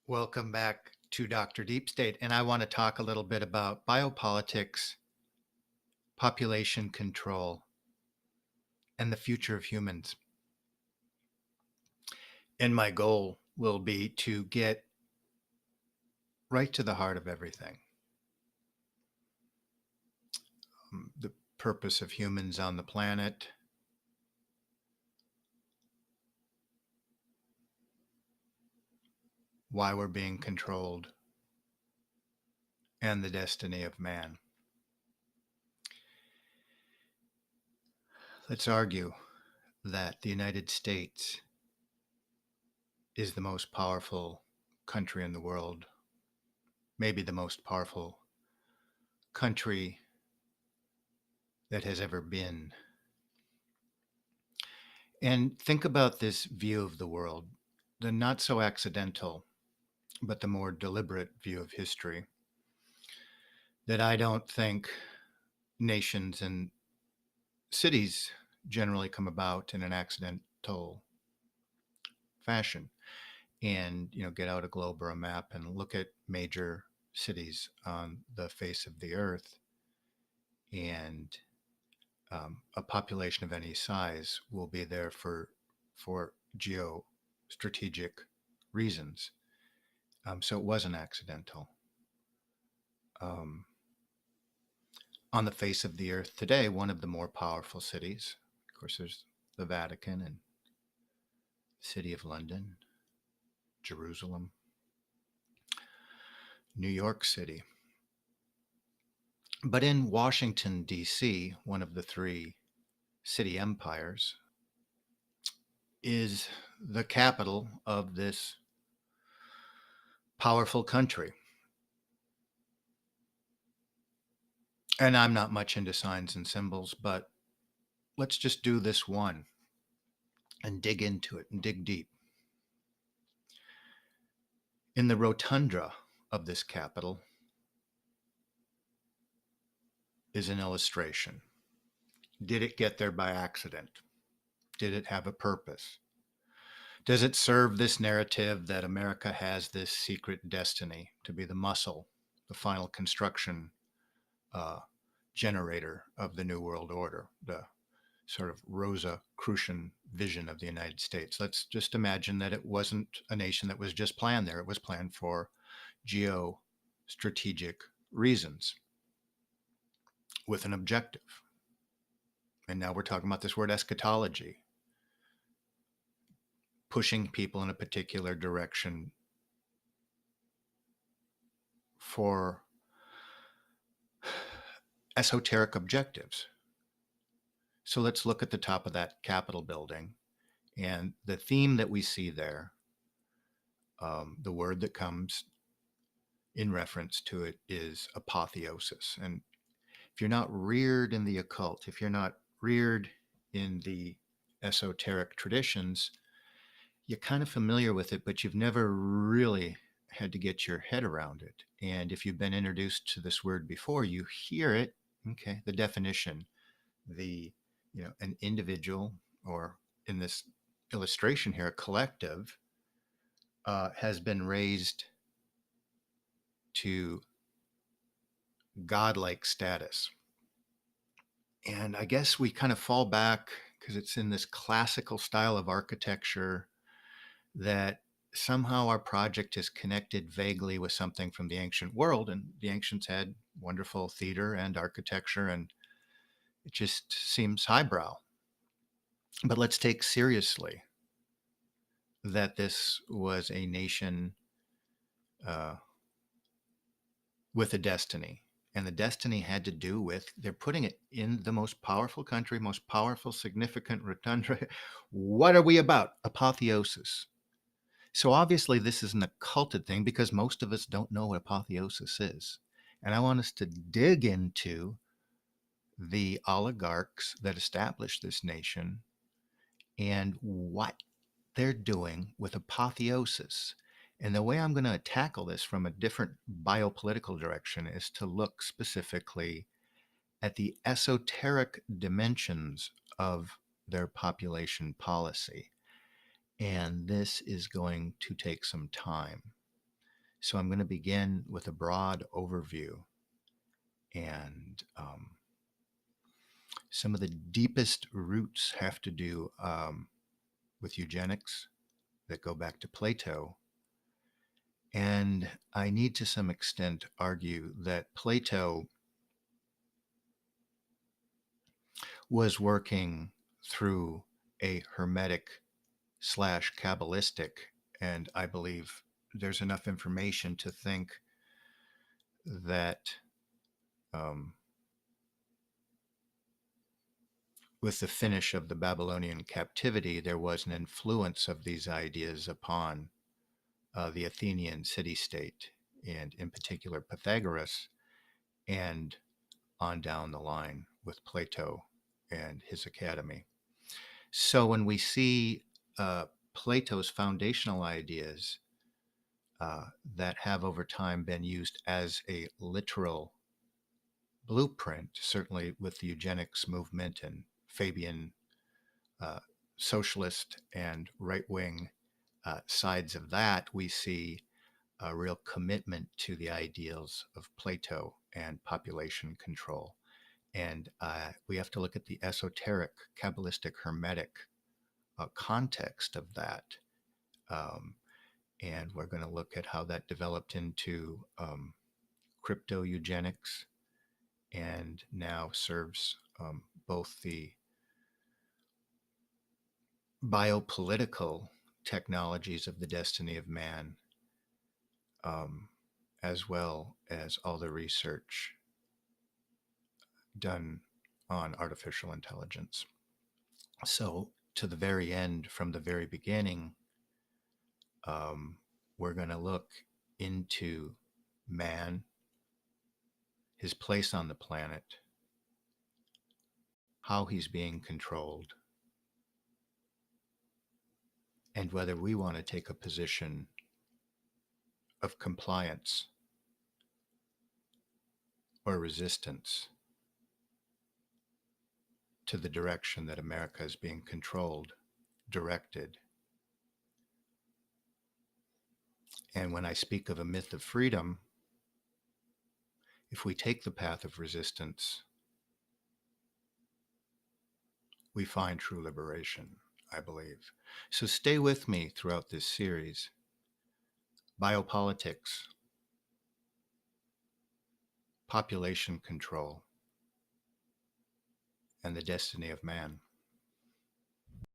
Welcome back to Dr. Deep State. And I want to talk a little bit about biopolitics, population control, and the future of humans. And my goal will be to get right to the heart of everything. The purpose of humans on the planet, why we're being controlled, and the destiny of man. Let's argue that the United States is the most powerful country in the world, maybe the most powerful country that has ever been. And think about this view of the world, the not so accidental, but the more deliberate view of history, that I don't think nations and cities generally come about in an accidental fashion. And, get out a globe or a map and look at major cities on the face of the earth, and a population of any size will be there for geostrategic reasons. So it wasn't accidental. Um, on the face of the earth today, one of the more powerful cities, of course, there's the Vatican and City of London, Jerusalem, New York City. But in Washington, D.C., one of the three city empires, is the capital of this powerful country. And I'm not much into signs and symbols, but let's just do this one and dig into it and dig deep. In the rotunda of this capital is an illustration. Did it get there by accident? Did it have a purpose? Does it serve this narrative that America has this secret destiny to be the muscle, the final construction uh, generator of the New World Order, the sort of Rosicrucian vision of the United States? Let's just imagine that it wasn't a nation that was just planned there. It was planned for geostrategic reasons with an objective. And now we're talking about this word eschatology, pushing people in a particular direction for esoteric objectives. So let's look at the top of that Capitol building. And the theme that we see there, the word that comes in reference to it is apotheosis. And if you're not reared in the occult, if you're not reared in the esoteric traditions, you're kind of familiar with it, but you've never really had to get your head around it. And if you've been introduced to this word before, you hear it. Okay, the definition, an individual, or in this illustration here, a collective, has been raised to godlike status. And I guess we kind of fall back because it's in this classical style of architecture that somehow our project is connected vaguely with something from the ancient world. And the ancients had wonderful theater and architecture, and it just seems highbrow. But let's take seriously that this was a nation uh, with a destiny. And the destiny had to do with, they're putting it in the most powerful country, most powerful, significant rotunda. What are we about? Apotheosis. So obviously, this is an occulted thing because most of us don't know what apotheosis is. And I want us to dig into the oligarchs that established this nation and what they're doing with apotheosis. And the way I'm going to tackle this from a different biopolitical direction is to look specifically at the esoteric dimensions of their population policy. And this is going to take some time. So I'm going to begin with a broad overview, and some of the deepest roots have to do with eugenics that go back to Plato. And I need to some extent argue that Plato was working through a hermetic slash Kabbalistic, and I believe there's enough information to think that um, with the finish of the Babylonian captivity, there was an influence of these ideas upon the Athenian city state, and in particular Pythagoras, and on down the line with Plato and his academy. So when we see Plato's foundational ideas that have over time been used as a literal blueprint, certainly with the eugenics movement and Fabian uh, socialist and right wing sides of that, we see a real commitment to the ideals of Plato and population control. And we have to look at the esoteric, Kabbalistic, hermetic context of that. Um, and we're going to look at how that developed into crypto eugenics and now serves both the biopolitical technologies of the destiny of man, um, as well as all the research done on artificial intelligence. So, to the very end, from the very beginning, um, we're going to look into man, his place on the planet, how he's being controlled, and whether we want to take a position of compliance or resistance to the direction that America is being controlled, directed. And when I speak of a myth of freedom, if we take the path of resistance, we find true liberation, I believe. So stay with me throughout this series. Biopolitics, population control, and the destiny of man.